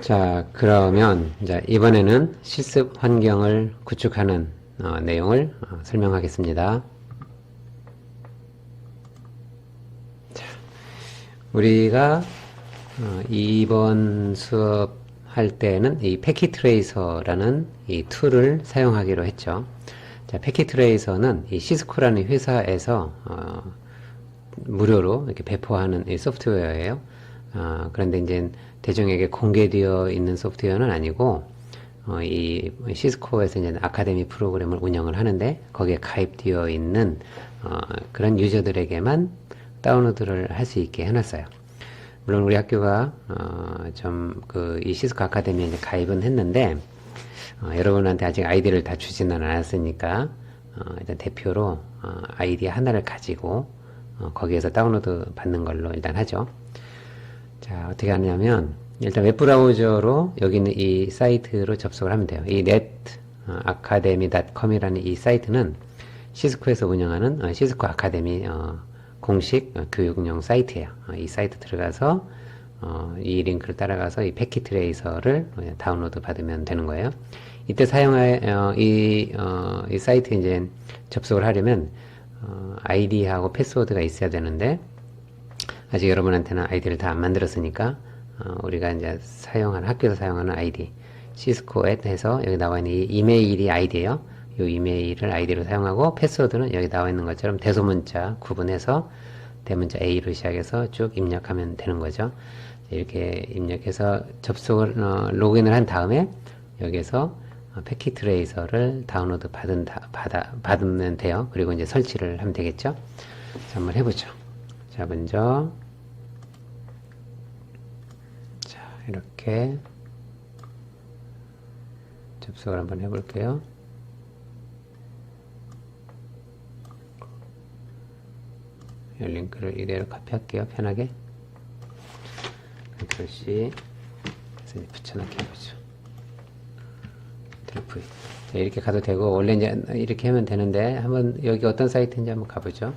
자, 그러면 이제 이번에는 실습 환경을 구축하는 내용을 설명하겠습니다. 자, 우리가 이번 수업 할 때는 이 패킷트레이서라는 이 툴을 사용하기로 했죠. 자, 패킷트레이서는 이 시스코라는 회사에서 무료로 이렇게 배포하는 이 소프트웨어예요. 그런데 이제 대중에게 공개되어 있는 소프트웨어는 아니고, 이 시스코에서 이제 아카데미 프로그램을 운영을 하는데, 거기에 가입되어 있는, 그런 유저들에게만 다운로드를 할 수 있게 해놨어요. 물론 우리 학교가, 이 시스코 아카데미에 이제 가입은 했는데, 여러분한테 아직 아이디를 다 주지는 않았으니까, 일단 대표로, 아이디 하나를 가지고, 거기에서 다운로드 받는 걸로 일단 하죠. 자, 어떻게 하냐면 일단 웹브라우저로 여기 있는 이 사이트로 접속을 하면 돼요. 이 netacademy.com이라는 이 사이트는 시스코에서 운영하는 시스코 아카데미 공식 교육용 사이트예요. 이 사이트 들어가서 이 링크를 따라가서 이 패킷트레이서를 다운로드 받으면 되는 거예요. 이때 사용할 이 사이트에 이제 접속을 하려면 아이디하고 패스워드가 있어야 되는데 아직 여러분한테는 아이디를 다 안 만들었으니까 우리가 이제 학교에서 사용하는 아이디 시스코에 해서 여기 나와 있는 이 이메일이 아이디예요. 이 이메일을 아이디로 사용하고 패스워드는 여기 나와 있는 것처럼 대소문자 구분해서 대문자 A로 시작해서 쭉 입력하면 되는 거죠. 이렇게 입력해서 접속을 로그인을 한 다음에 여기에서 패킷트레이서를 다운로드 받으면 돼요. 그리고 이제 설치를 하면 되겠죠. 자, 한번 해보죠. 자, 먼저 이렇게 접속을 한번 해볼게요. 이 링크를 이대로 카피할게요. 편하게 Ctrl C 해서 붙여넣기 해보죠. Ctrl V. 자, 이렇게 가도 되고 원래 이제 이렇게 하면 되는데 한번 여기 어떤 사이트인지 한번 가보죠.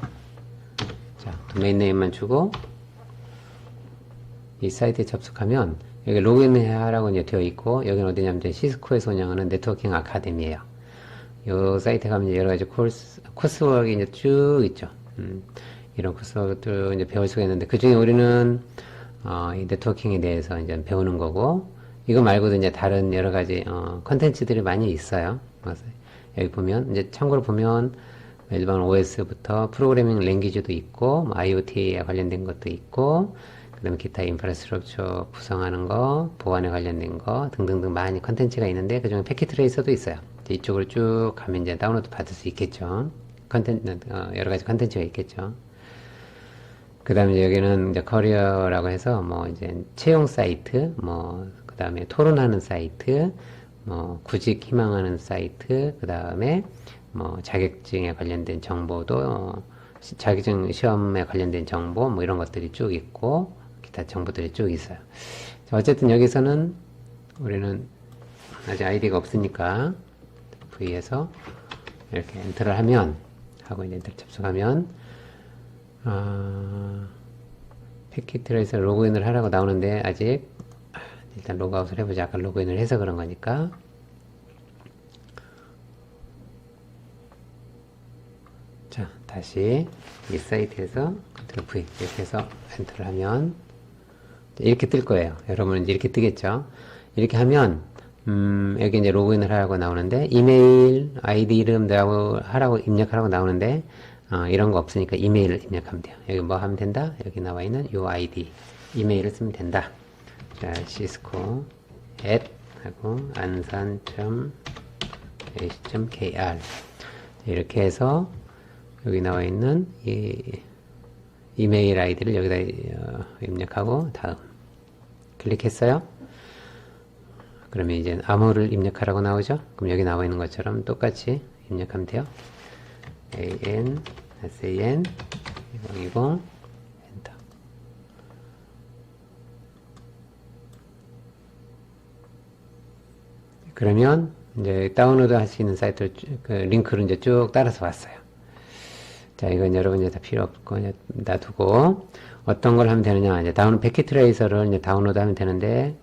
자, 도메인 네임만 주고 이 사이트에 접속하면 여기 로그인 하라고 이제 되어 있고 여기는 어디냐면 시스코에서 운영하는 네트워킹 아카데미예요. 이 사이트 가면 여러 가지 코스워크가 이제 쭉 있죠. 이런 코스워크들 이제 배울 수가 있는데 그 중에 우리는 이 네트워킹에 대해서 이제 배우는 거고 이거 말고도 이제 다른 여러 가지 컨텐츠들이 많이 있어요. 여기 보면 이제 참고로 보면 일반 OS부터 프로그래밍 랭귀지도 있고 뭐 IoT에 관련된 것도 있고 그 다음에 기타 인프라스트럭처 구성하는 거 보안에 관련된 거 등등등 많이 컨텐츠가 있는데 그 중에 패킷트레이서도 있어요. 이쪽으로 쭉 가면 이제 다운로드 받을 수 있겠죠. 여러 가지 컨텐츠가 있겠죠. 그 다음에 여기는 이제 커리어라고 해서 뭐 이제 채용 사이트 그 다음에 토론하는 사이트 구직 희망하는 사이트 그 다음에 자격증에 관련된 정보도 자격증 시험에 관련된 정보 이런 것들이 쭉 있고 기타 정보들이 쭉 있어요. 자, 어쨌든 여기서는 우리는 아직 아이디가 없으니까 V에서 이렇게 엔터를 하면 하고 이제 엔터를 접속하면 패킷트레이서 로그인을 하라고 나오는데 아직 일단 로그아웃을 해보자. 아까 로그인을 해서 그런 거니까 자, 다시 이 사이트에서 Ctrl V 이렇게 해서 엔터를 하면 이렇게 뜰 거예요. 여러분은 이제 이렇게 뜨겠죠. 이렇게 하면 여기 이제 로그인을 하라고 나오는데 이메일 아이디 이름 하라고 입력하라고 나오는데 이런 거 없으니까 이메일을 입력하면 돼요. 여기 뭐 하면 된다? 여기 나와 있는 요 아이디 이메일을 쓰면 된다. 자, 시스코 하고 ansan.ac.kr 이렇게 해서 여기 나와 있는 이 이메일 아이디를 여기다 입력하고 다음 클릭했어요. 그러면 이제 암호를 입력하라고 나오죠. 그럼 여기 나와 있는 것처럼 똑같이 입력하면 돼요. san 2020 엔터. 그러면 이제 다운로드 할 수 있는 사이트를 그 링크를 이제 쭉 따라서 왔어요. 자, 이건 여러분 이제 다 필요 없고 놔두고 어떤 걸 하면 되느냐? 이제 패킷트레이서를 이제 다운로드 하면 되는데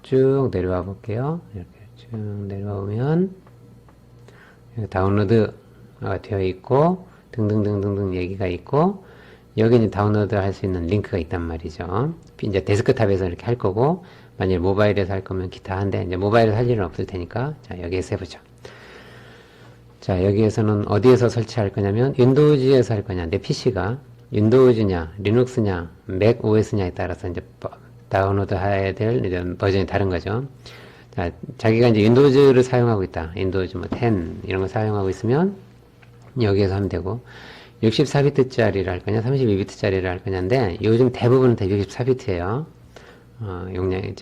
쭉 내려와 볼게요. 이렇게 쭉 내려와 보면 다운로드가 되어 있고 등등등등등 얘기가 있고 여기 이제 다운로드 할 수 있는 링크가 있단 말이죠. 이제 데스크탑에서 이렇게 할 거고 만약에 모바일에서 할 거면 기타 한데 이제 모바일에서 할 일은 없을 테니까 자 여기에서 해보죠. 자 여기에서는 어디에서 설치할 거냐면 윈도우즈에서 할 거냐 내 PC가 윈도우즈냐 리눅스냐 맥 OS냐에 따라서 이제 다운로드 해야 될 이런 버전이 다른 거죠. 자, 자기가 이제 윈도우즈를 사용하고 있다. 윈도우즈 뭐 10 이런 거 사용하고 있으면 여기에서 하면 되고 64비트짜리를 할 거냐 32비트짜리를 할 거냐인데 요즘 대부분은 다 64비트예요. 용량이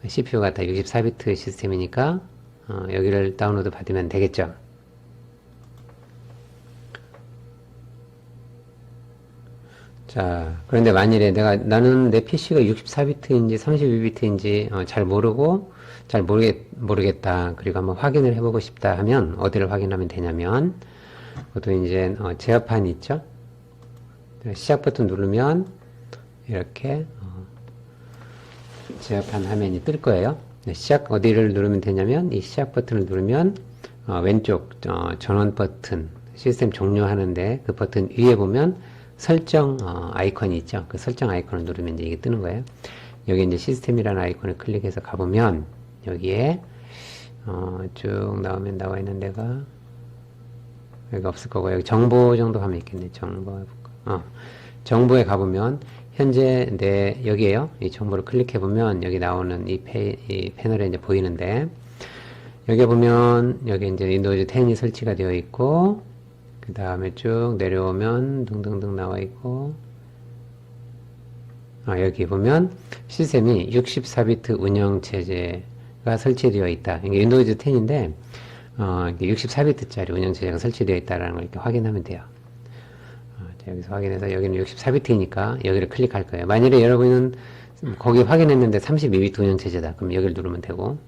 CPU가 다 64비트 시스템이니까 여기를 다운로드 받으면 되겠죠. 자, 그런데 만일에 나는 내 PC가 64비트인지 32비트인지 잘 모르고 잘 모르겠다. 그리고 한번 확인을 해보고 싶다 하면 어디를 확인하면 되냐면 보통 이제 제어판이 있죠. 시작 버튼 누르면 이렇게 제어판 화면이 뜰 거예요. 시작 어디를 누르면 되냐면 이 시작 버튼을 누르면 왼쪽 전원 버튼 시스템 종료하는데 그 버튼 위에 보면 설정 아이콘이 있죠. 그 설정 아이콘을 누르면 이제 이게 뜨는 거예요. 여기 이제 시스템이라는 아이콘을 클릭해서 가보면 여기에 쭉 나오면 나와 있는 데가 여기 없을 거고 여기 정보 정도 가면 있겠네. 정보에 가보면 현재 여기에요. 이 정보를 클릭해 보면 여기 나오는 이 패널에 이제 보이는데 여기 보면 여기 이제 윈도우즈 10이 설치가 되어 있고 그 다음에 쭉 내려오면 등등등 나와 있고 여기 보면 시스템이 64비트 운영체제가 설치되어 있다. 이게 윈도우즈 10인데 64비트짜리 운영체제가 설치되어 있다는 걸 이렇게 확인하면 돼요. 자, 여기서 확인해서 여기는 64비트이니까 여기를 클릭할 거예요. 만일에 여러분은 거기 확인했는데 32비트 운영체제다. 그럼 여기를 누르면 되고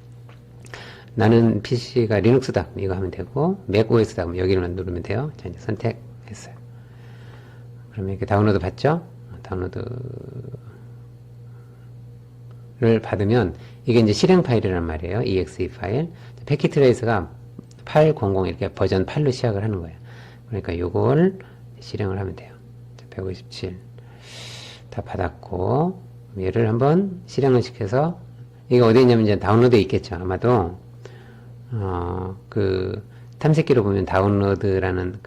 나는 PC가 리눅스다. 이거 하면 되고 맥 OS다. 그럼 여기를 누르면 돼요. 자, 이제 선택했어요. 그러면 이렇게 다운로드 받죠? 다운로드를 받으면 이게 이제 실행 파일이란 말이에요. exe 파일. 패킷트레이서가 800 이렇게 버전 8로 시작을 하는 거예요. 그러니까 요걸 실행을 하면 돼요. 157 다 받았고 얘를 한번 실행을 시켜서 이게 어디 있냐면 이제 다운로드에 있겠죠. 아마도 그 탐색기로 보면 다운로드라는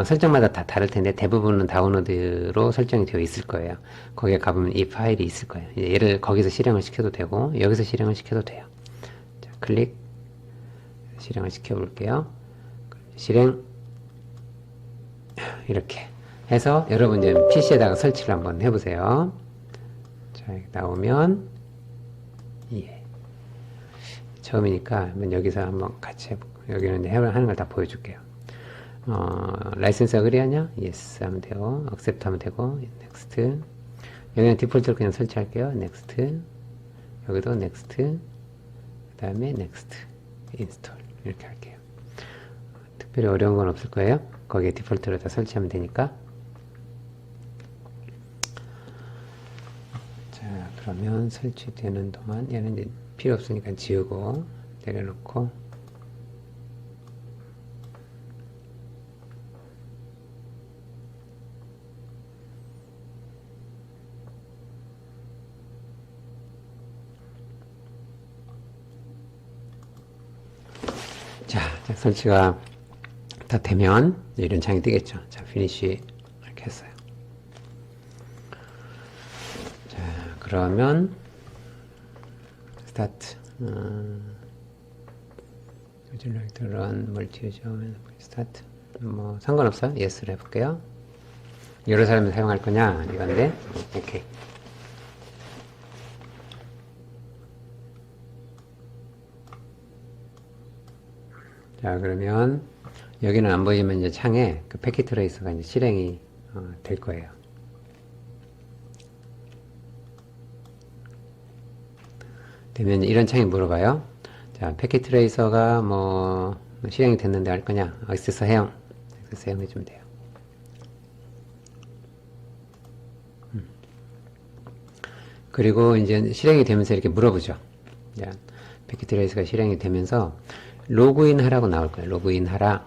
설정마다 다 다를 텐데 대부분은 다운로드로 설정이 되어 있을 거예요. 거기에 가보면 이 파일이 있을 거예요. 이제 얘를 거기서 실행을 시켜도 되고 여기서 실행을 시켜도 돼요. 자, 클릭 실행을 시켜 볼게요. 실행 이렇게 해서 여러분 이제 PC에다가 설치를 한번 해보세요. 자, 이렇게 나오면 처음이니까 여기서 한번 같이 해보고 여기는 이제 하는 걸 다 보여줄게요. 라이센스 어그리하냐? Yes 하면 되고 Accept 하면 되고 Next 여기는 디폴트로 그냥 설치할게요. Next 여기도 Next 그 다음에 Next Install 이렇게 할게요. 특별히 어려운 건 없을 거예요. 거기에 디폴트로 다 설치하면 되니까. 자, 그러면 설치되는 동안 얘는 이제 필요 없으니까 지우고 내려놓고 자, 설치가 다 되면 이런 창이 뜨겠죠. 자, 피니시 이렇게 했어요. 자, 그러면 스타트 Would you like to run multi-user 스타트 뭐 상관없어요. Yes를 해볼게요. 여러 사람이 사용할 거냐 이건데 오케이. 자, 그러면 여기는 안 보이지만 이제 창에 그 패킷 트레이서가 이제 실행이 될 거예요. 되면 이런 창이 물어봐요. 자, 패킷 트레이서가 뭐 실행이 됐는데 할 거냐? 액세스 해용 해주면 돼요. 그리고 이제 실행이 되면서 이렇게 물어보죠. 패킷 트레이스가 실행이 되면서 로그인 하라고 나올 거예요. 로그인 하라.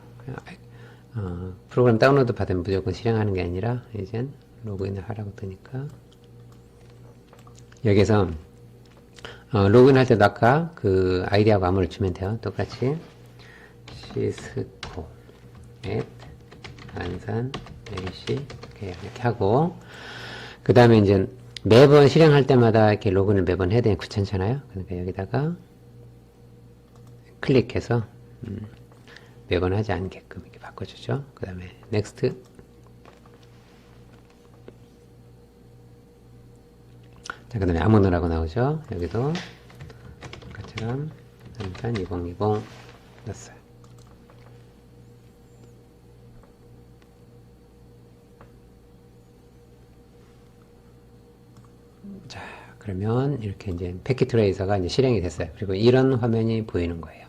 프로그램 다운로드 받으면 무조건 실행하는 게 아니라 이젠 로그인을 하라고 뜨니까 여기서 로그인 할 때도 아까 그 아이디하고 암호를 주면 돼요. 똑같이 시스코 안산 AC 이렇게 하고 그 다음에 이제 매번 실행할 때마다 이렇게 로그인을 매번 해야 되니 귀찮잖아요. 그러니까 여기다가 클릭해서 매번 하지 않게끔 이렇게 바꿔주죠. 그 다음에 넥스트. 자, 그 다음에 아무 노라고 나오죠. 여기도 아까처럼 한판 2020 넣었어요. 자, 그러면 이렇게 이제 패킷 트레이서가 이제 실행이 됐어요. 그리고 이런 화면이 보이는 거예요.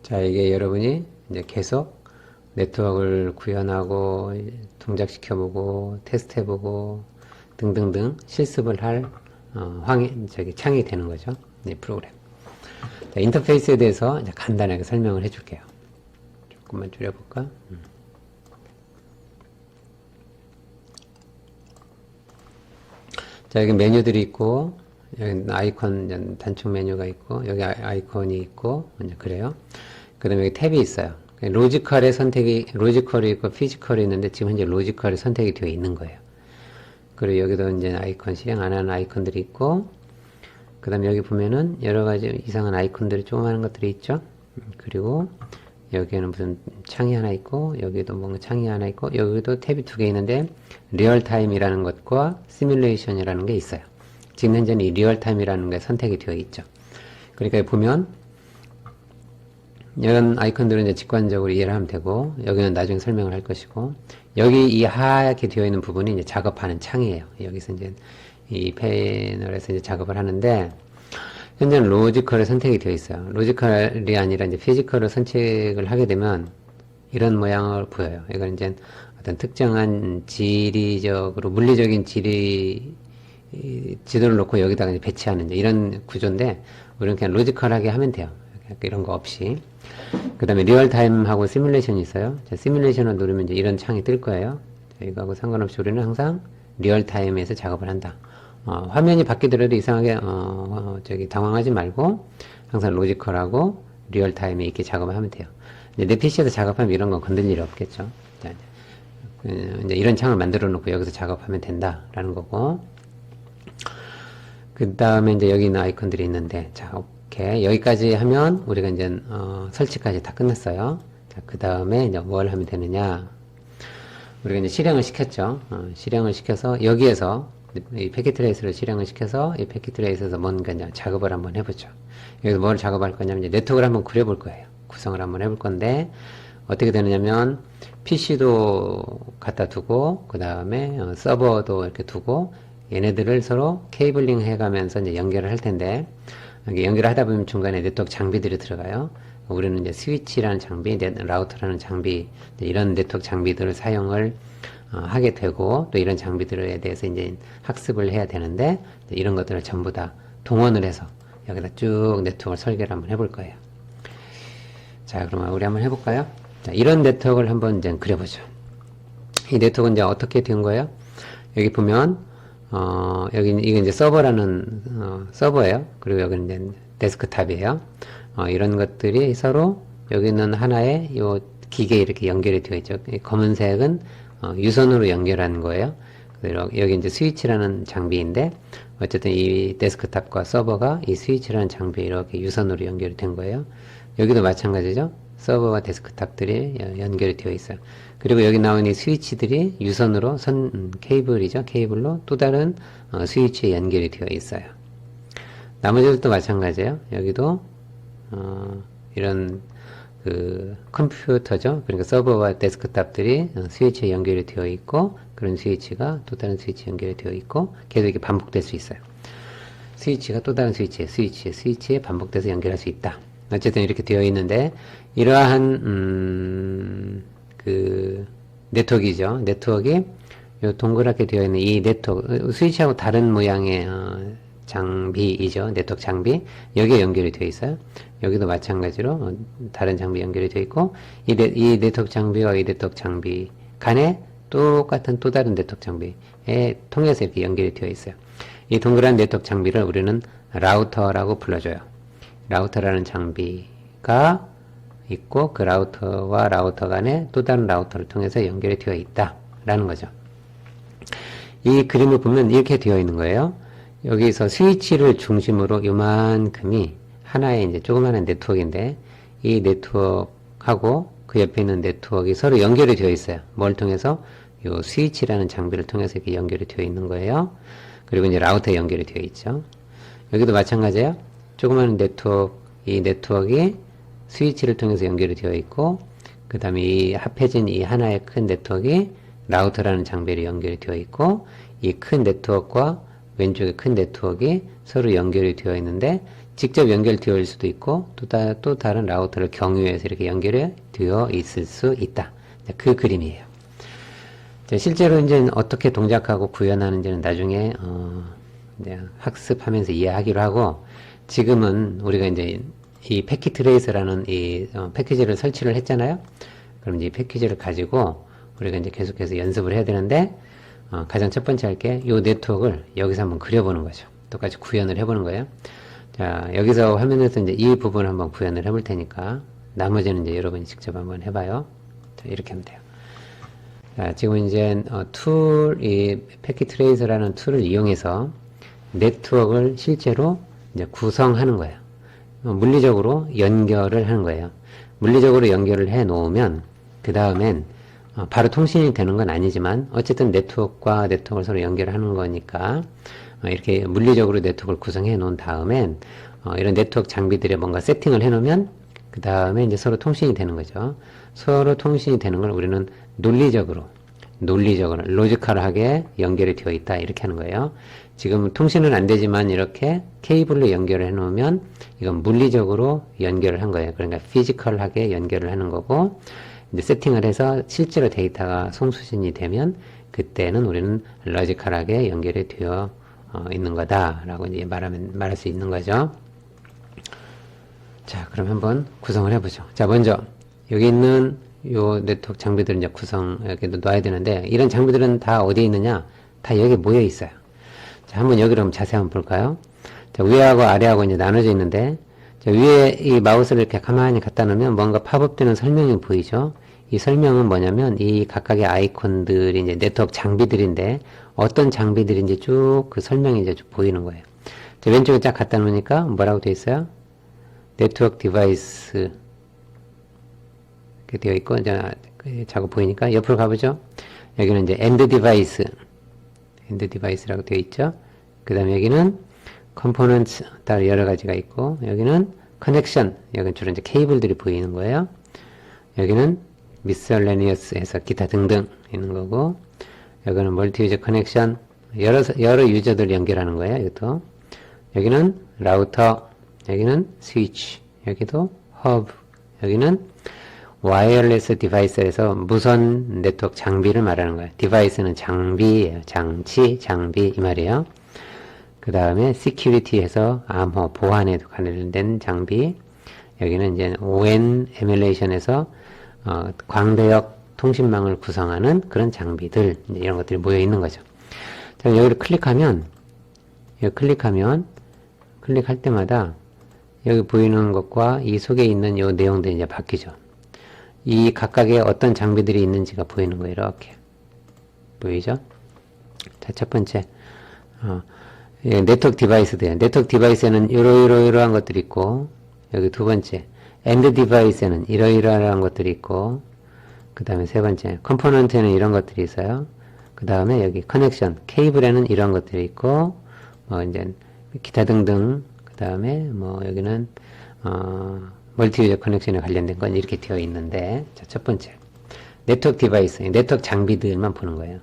자, 이게 여러분이 이제 계속 네트워크를 구현하고 동작시켜보고 테스트해보고 등등등 실습을 할 창이 되는 거죠. 이 프로그램. 자, 인터페이스에 대해서 이제 간단하게 설명을 해줄게요. 조금만 줄여볼까? 자, 여기 메뉴들이 있고 여기 아이콘 단축 메뉴가 있고 여기 아이콘이 있고 이제 그래요. 그 다음에 여기 탭이 있어요. 로지컬의 선택이 로지컬이 있고 피지컬이 있는데 지금 현재 로지컬이 선택이 되어 있는 거예요. 그리고 여기도 이제 아이콘 실행 안 하는 아이콘들이 있고 그 다음에 여기 보면은 여러 가지 이상한 아이콘들이 조그마한 것들이 있죠. 그리고 여기에는 무슨 창이 하나 있고 여기도 뭔가 창이 하나 있고 여기도 탭이 두 개 있는데 리얼타임이라는 것과 시뮬레이션이라는 게 있어요. 지금 현재는 이 리얼타임이라는 게 선택이 되어 있죠. 그러니까 보면 이런 아이콘들은 이제 직관적으로 이해를 하면 되고 여기는 나중에 설명을 할 것이고 여기 이 하얗게 되어 있는 부분이 이제 작업하는 창이에요. 여기서 이제 이 패널에서 이제 작업을 하는데 현재는 로지컬을 선택이 되어 있어요. 로지컬이 아니라 이제 피지컬을 선택을 하게 되면 이런 모양을 보여요. 이건 이제 어떤 특정한 지리적으로 물리적인 지도를 놓고 여기다가 이제 배치하는 이런 구조인데 우리는 그냥 로지컬하게 하면 돼요. 이런 거 없이. 그 다음에 리얼타임하고 시뮬레이션이 있어요. 자, 시뮬레이션을 누르면 이제 이런 창이 뜰 거예요. 자, 이거하고 상관없이 우리는 항상 리얼타임에서 작업을 한다. 화면이 바뀌더라도 이상하게 당황하지 말고 항상 로지컬하고 리얼타임에 있게 작업을 하면 돼요. 이제 내 PC에서 작업하면 이런 건 건들 일이 없겠죠. 자, 이제 이런 창을 만들어 놓고 여기서 작업하면 된다라는 거고 그 다음에 이제 여기 있는 아이콘들이 있는데 자 오케이 여기까지 하면 우리가 이제 설치까지 다 끝났어요. 자, 그 다음에 이제 뭘 하면 되느냐 우리가 이제 실행을 시켰죠. 실행을 시켜서 여기에서 이 패킷 트레이스를 실행을 시켜서 이 패킷 트레이스에서 뭔가 이제 작업을 한번 해보죠. 여기서 뭘 작업할 거냐면 이제 네트워크를 한번 그려볼 거예요. 구성을 한번 해볼 건데 어떻게 되느냐면 PC도 갖다 두고 그 다음에 서버도 이렇게 두고 얘네들을 서로 케이블링 해가면서 이제 연결을 할 텐데 연결을 하다 보면 중간에 네트워크 장비들이 들어가요. 우리는 이제 스위치라는 장비, 라우터라는 장비 이런 네트워크 장비들을 사용을 하게 되고 또 이런 장비들에 대해서 이제 학습을 해야 되는데 이런 것들을 전부 다 동원을 해서 여기다 쭉 네트워크를 설계를 한번 해볼 거예요. 자, 그러면 우리 한번 해볼까요? 자, 이런 네트워크를 한번 이제 그려보죠. 이 네트워크는 이제 어떻게 된 거예요? 여기 보면 여기 이게 이제 서버라는 서버예요. 그리고 여기는 이제 데스크탑이에요. 이런 것들이 서로 여기는 하나의 요 기계에 이렇게 연결이 되어 있죠. 이 검은색은 유선으로 연결하는 거예요. 여기 이제 스위치라는 장비인데 어쨌든 이 데스크탑과 서버가 이 스위치라는 장비에 이렇게 유선으로 연결이 된 거예요. 여기도 마찬가지죠. 서버와 데스크탑들이 연결이 되어 있어요. 그리고 여기 나온 이 스위치들이 유선으로 케이블이죠. 케이블로 또 다른 스위치에 연결이 되어 있어요. 나머지도 마찬가지예요. 여기도 이런 그 컴퓨터죠. 그러니까 서버와 데스크탑들이 스위치에 연결이 되어 있고 그런 스위치가 또 다른 스위치에 연결이 되어 있고 계속 이렇게 반복될 수 있어요. 스위치가 또 다른 스위치에 반복돼서 연결할 수 있다. 어쨌든 이렇게 되어 있는데 이러한 그 네트워크이죠. 네트워크가 요 동그랗게 되어 있는 이 네트워크, 스위치하고 다른 모양의 장비이죠. 네트워크 장비. 여기에 연결이 되어 있어요. 여기도 마찬가지로 다른 장비 연결이 되어 있고, 이 네트워크 장비와 이 네트워크 장비 간에 똑같은 또 다른 네트워크 장비에 통해서 이렇게 연결이 되어 있어요. 이 동그란 네트워크 장비를 우리는 라우터라고 불러줘요. 라우터라는 장비가 있고, 그 라우터와 라우터 간에 또 다른 라우터를 통해서 연결이 되어 있다라는 거죠. 이 그림을 보면 이렇게 되어 있는 거예요. 여기서 스위치를 중심으로 요만큼이 하나의 이제 조그마한 네트워크인데, 이 네트워크하고 그 옆에 있는 네트워크가 서로 연결이 되어 있어요. 뭘 통해서? 요 스위치라는 장비를 통해서 이렇게 연결이 되어 있는 거예요. 그리고 이제 라우터에 연결이 되어 있죠. 여기도 마찬가지예요. 조그마한 네트워크, 이 네트워크가 스위치를 통해서 연결이 되어 있고, 그 다음에 이 합해진 이 하나의 큰 네트워크가 라우터라는 장비로 연결이 되어 있고, 이 큰 네트워크와 왼쪽에 큰 네트워크가 서로 연결이 되어 있는데, 직접 연결되어 있을 수도 있고, 또 다른 라우터를 경유해서 이렇게 연결이 되어 있을 수 있다. 그 그림이에요. 실제로 이제 어떻게 동작하고 구현하는지는 나중에 이제 학습하면서 이해하기로 하고, 지금은 우리가 이제 이 패킷 트레이스라는 이 패키지를 설치를 했잖아요. 그럼 이제 이 패키지를 가지고 우리가 이제 계속해서 연습을 해야 되는데, 가장 첫 번째 할게 이 네트워크를 여기서 한번 그려보는 거죠. 똑같이 구현을 해보는 거예요. 자, 여기서 화면에서 이제 이 부분을 한번 구현을 해볼 테니까, 나머지는 이제 여러분이 직접 한번 해봐요. 자, 이렇게 하면 돼요. 자, 지금 이제 이 패킷 트레이서라는 툴을 이용해서 네트워크를 실제로 이제 구성하는 거예요. 물리적으로 연결을 하는 거예요. 물리적으로 연결을 해 놓으면 그 다음엔 바로 통신이 되는 건 아니지만, 어쨌든 네트워크와 네트워크를 서로 연결하는 거니까 이렇게 물리적으로 네트워크를 구성해 놓은 다음엔 이런 네트워크 장비들에 뭔가 세팅을 해 놓으면 그 다음에 이제 서로 통신이 되는 거죠. 서로 통신이 되는 걸 우리는 논리적으로 로지컬하게 연결이 되어 있다, 이렇게 하는 거예요. 지금 통신은 안 되지만 이렇게 케이블로 연결을 해 놓으면 이건 물리적으로 연결을 한 거예요. 그러니까 피지컬하게 연결을 하는 거고, 이제 세팅을 해서 실제로 데이터가 송수신이 되면 그때는 우리는 로지컬하게 연결이 되어 있는 거다라고 이제 말할 수 있는 거죠. 자, 그럼 한번 구성을 해보죠. 자, 먼저 여기 있는 요 네트워크 장비들을 이제 이렇게 놔야 되는데, 이런 장비들은 다 어디에 있느냐? 다 여기 모여 있어요. 자, 한번 여기를 한번 자세히 한번 볼까요? 자, 위하고 아래하고 이제 나눠져 있는데, 자, 위에 이 마우스를 이렇게 가만히 갖다 놓으면 뭔가 팝업되는 설명이 보이죠? 이 설명은 뭐냐면, 이 각각의 아이콘들이 이제 네트워크 장비들인데, 어떤 장비들인지 쭉 그 설명이 이제 쭉 보이는 거예요. 자, 왼쪽에 쫙 갖다 놓으니까 뭐라고 되어 있어요? 네트워크 디바이스 이렇게 되어 있고, 이제 자꾸 보이니까 옆으로 가보죠. 여기는 이제 엔드 디바이스라고 되어 있죠. 그 다음에 여기는 컴포넌트 따로 여러 가지가 있고, 여기는 커넥션, 여기는 주로 이제 케이블들이 보이는 거예요. 여기는 miscellaneous 해서 기타 등등 있는 거고, 여기는 멀티 유저 커넥션, 여러 유저들 연결하는 거예요. 이것도. 여기는 라우터, 여기는 스위치, 여기도 허브, 여기는 와이어리스 디바이스에서 무선 네트워크 장비를 말하는 거예요. 디바이스는 장비예요. 장치, 장비 이 말이에요. 그 다음에 시큐리티에서 암호, 보안에 관련된 장비. 여기는 이제 ON 에뮬레이션에서 광대역 통신망을 구성하는 그런 장비들, 이런 것들이 모여 있는 거죠. 자, 여기를 클릭할 때마다 여기 보이는 것과 이 속에 있는 요 내용들이 이제 바뀌죠. 이 각각의 어떤 장비들이 있는지가 보이는 거예요. 이렇게 보이죠? 자, 첫 번째 네트워크 디바이스들. 네트워크 디바이스에는 이러이러한 것들이 있고, 여기 두 번째 엔드 디바이스에는 이러이러한 것들이 있고, 그 다음에 세 번째 컴포넌트에는 이런 것들이 있어요. 그 다음에 여기 커넥션 케이블에는 이런 것들이 있고, 이제 기타 등등. 그 다음에 여기는 멀티 유저 커넥션에 관련된 건 이렇게 되어 있는데, 자, 첫 번째 네트워크 디바이스, 네트워크 장비들만 보는 거예요.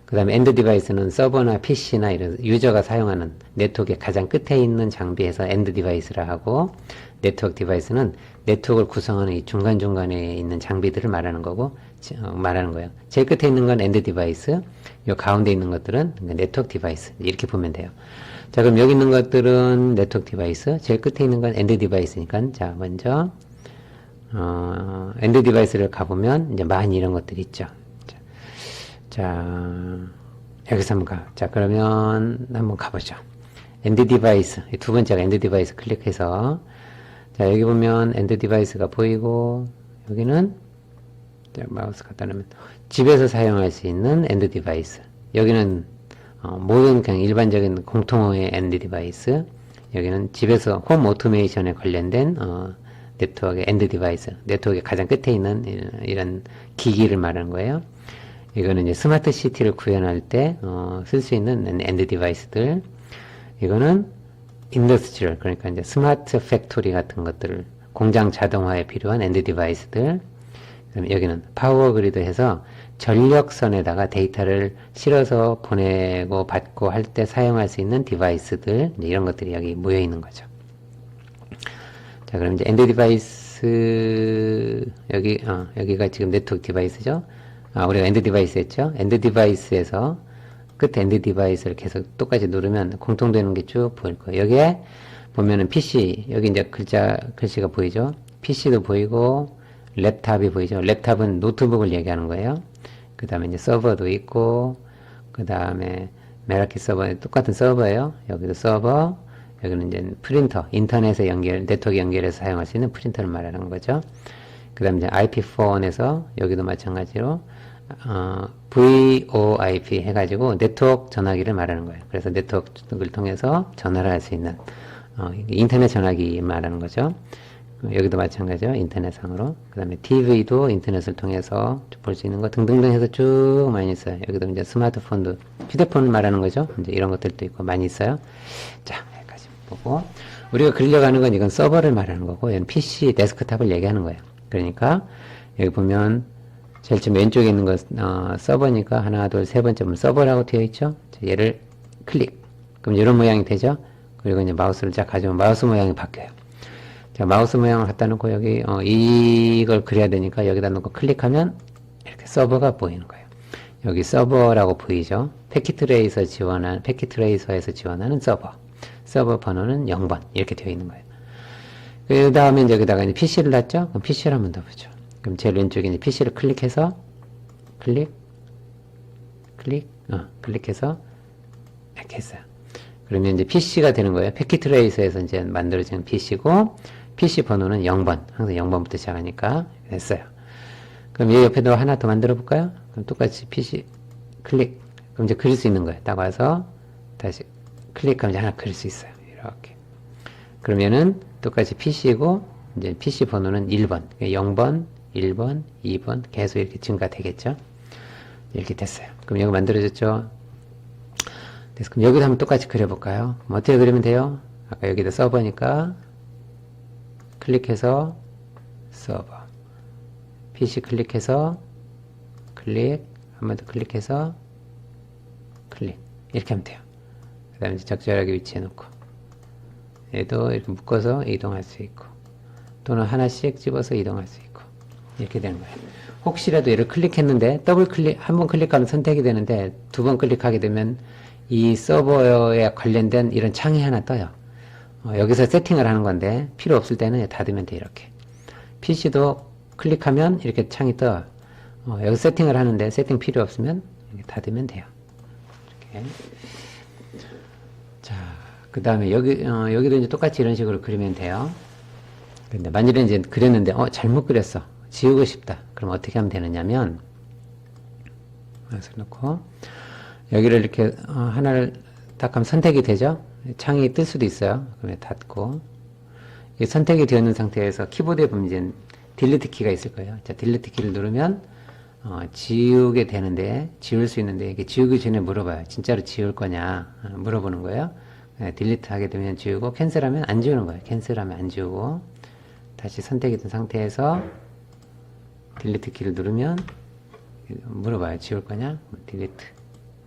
그 다음에 엔드 디바이스는 서버나 PC나 이런 유저가 사용하는 네트워크의 가장 끝에 있는 장비에서 엔드 디바이스라 하고, 네트워크 디바이스는 네트워크를 구성하는 이 중간중간에 있는 장비들을 말하는 거고, 말하는 거예요. 제일 끝에 있는 건 엔드 디바이스, 요 가운데 있는 것들은 네트워크 디바이스. 이렇게 보면 돼요. 자, 그럼 여기 있는 것들은 네트워크 디바이스, 제일 끝에 있는 건 엔드 디바이스니까, 자, 먼저, 엔드 디바이스를 가보면, 이제 많이 이런 것들이 있죠. 자, 여기서 한번 가. 자, 그러면 한번 가보죠. 엔드 디바이스, 두 번째가 엔드 디바이스 클릭해서, 자, 여기 보면 엔드 디바이스가 보이고, 여기는, 자, 마우스 갖다 놓으면, 집에서 사용할 수 있는 엔드 디바이스. 여기는, 모든 그냥 일반적인 공통어의 엔드 디바이스. 여기는 집에서 홈 오토메이션에 관련된, 네트워크의 엔드 디바이스. 네트워크의 가장 끝에 있는 이런 기기를 말하는 거예요. 이거는 이제 스마트 시티를 구현할 때, 쓸 수 있는 엔드 디바이스들. 이거는 인더스트리얼, 그러니까 이제 스마트 팩토리 같은 것들을 공장 자동화에 필요한 엔드 디바이스들. 그다음에 여기는 파워 그리드 해서 전력선에다가 데이터를 실어서 보내고 받고 할 때 사용할 수 있는 디바이스들, 이런 것들이 여기 모여 있는 거죠. 자, 그럼 이제 엔드 디바이스, 여기가 지금 네트워크 디바이스죠. 우리가 엔드 디바이스 했죠. 엔드 디바이스에서 끝에 엔드 디바이스를 계속 똑같이 누르면 공통되는 게 쭉 보일 거예요. 여기에 보면은 PC, 여기 이제 글씨가 보이죠. PC도 보이고, 랩탑이 보이죠. 랩탑은 노트북을 얘기하는 거예요. 그 다음에 이제 서버도 있고, 그 다음에 메라키 서버, 똑같은 서버예요. 여기도 서버, 여기는 이제 프린터, 인터넷에 네트워크 연결해서 사용할 수 있는 프린터를 말하는 거죠. 그 다음에 이제 IP4에서 여기도 마찬가지로, VoIP 해가지고 네트워크 전화기를 말하는 거예요. 그래서 네트워크를 통해서 전화를 할 수 있는, 인터넷 전화기 말하는 거죠. 여기도 마찬가지죠. 인터넷상으로. 그 다음에 TV도 인터넷을 통해서 볼 수 있는 거 등등등 해서 쭉 많이 있어요. 여기도 이제 스마트폰도, 휴대폰을 말하는 거죠. 이제 이런 것들도 있고 많이 있어요. 자, 여기까지 보고. 우리가 그리려고 하는 건 이건 서버를 말하는 거고, 얘는 PC, 데스크탑을 얘기하는 거예요. 그러니까, 여기 보면, 제일 좀 왼쪽에 있는 거, 서버니까 하나, 둘, 세 번째 보면 서버라고 되어 있죠. 자, 얘를 클릭. 그럼 이런 모양이 되죠. 그리고 이제 마우스를 쫙 가져오면 마우스 모양이 바뀌어요. 자, 마우스 모양을 갖다 놓고 여기, 이걸 그려야 되니까 여기다 놓고 클릭하면 이렇게 서버가 보이는 거예요. 여기 서버라고 보이죠. 패킷트레이서에서 지원하는 서버. 서버 번호는 0번. 이렇게 되어 있는 거예요. 그 다음에 여기다가 이제 PC를 놨죠? 그럼 PC를 한번 더 보죠. 그럼 제일 왼쪽에 이제 PC를 클릭해서, 클릭해서, 이렇게 했어요. 그러면 이제 PC가 되는 거예요. 패킷트레이서에서 이제 만들어진 PC고, PC 번호는 0번. 항상 0번부터 시작하니까 됐어요. 그럼 이 옆에도 하나 더 만들어 볼까요? 그럼 똑같이 PC 클릭. 그럼 이제 그릴 수 있는 거예요. 딱 와서 다시 클릭하면 이제 하나 그릴 수 있어요. 이렇게. 그러면은 똑같이 PC고, 이제 PC 번호는 1번. 0번, 1번, 2번 계속 이렇게 증가되겠죠? 이렇게 됐어요. 그럼 여기 만들어졌죠? 그래서 그럼 여기도 한번 똑같이 그려볼까요? 그럼 어떻게 그리면 돼요? 아까 여기다 서버니까 클릭해서 서버, PC 클릭해서 클릭, 한 번 더 클릭해서 클릭, 이렇게 하면 돼요. 그 다음에 적절하게 위치해 놓고 얘도 이렇게 묶어서 이동할 수 있고, 또는 하나씩 집어서 이동할 수 있고, 이렇게 되는 거예요. 혹시라도 얘를 클릭했는데 더블 클릭, 한 번 클릭하면 선택이 되는데 두 번 클릭하게 되면 이 서버에 관련된 이런 창이 하나 떠요. 여기서 세팅을 하는 건데 필요 없을 때는 닫으면 돼. 이렇게 PC도 클릭하면 이렇게 창이 떠요. 여기 세팅을 하는데 세팅 필요 없으면 이렇게 닫으면 돼요. 이렇게. 자, 그 다음에 여기도 이제 똑같이 이런 식으로 그리면 돼요. 근데 만일에 이제 그렸는데 잘못 그렸어, 지우고 싶다, 그럼 어떻게 하면 되느냐면, 그래서 놓고 여기를 이렇게 하나를 딱 하면 선택이 되죠. 창이 뜰 수도 있어요. 그러면 닫고, 이 선택이 되어 있는 상태에서 키보드에 보면 이제 딜리트 키가 있을 거예요. 자, 딜리트 키를 누르면 지우게 되는데, 지울 수 있는데, 이게 지우기 전에 물어봐요. 진짜로 지울 거냐 물어보는 거예요. 딜리트 하게 되면 지우고, 캔슬하면 안 지우는 거예요. 캔슬하면 안 지우고, 다시 선택이 된 상태에서 딜리트 키를 누르면 물어봐요. 지울 거냐? 딜리트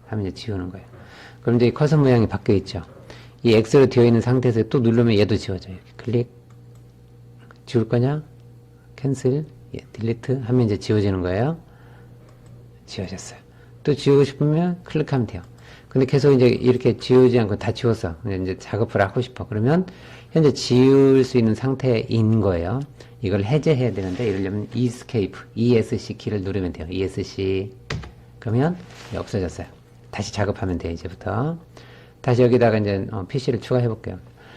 하면 이제 지우는 거예요. 그럼 이제 커서 모양이 바뀌어 있죠. 이 X로 되어 있는 상태에서 또 누르면 얘도 지워져요. 이렇게 클릭, 지울 거냐? 캔슬, 예, 딜리트 하면 이제 지워지는 거예요. 지워졌어요. 또 지우고 싶으면 클릭하면 돼요. 근데 계속 이제 이렇게 지우지 않고 다 지웠어. 이제 작업을 하고 싶어. 그러면 현재 지울 수 있는 상태인 거예요. 이걸 해제해야 되는데 이러려면 escape, ESC 키를 누르면 돼요. ESC. 그러면 없어졌어요. 다시 작업하면 돼요. 이제부터. 다시 여기다가 이제 PC를 추가해 볼게요.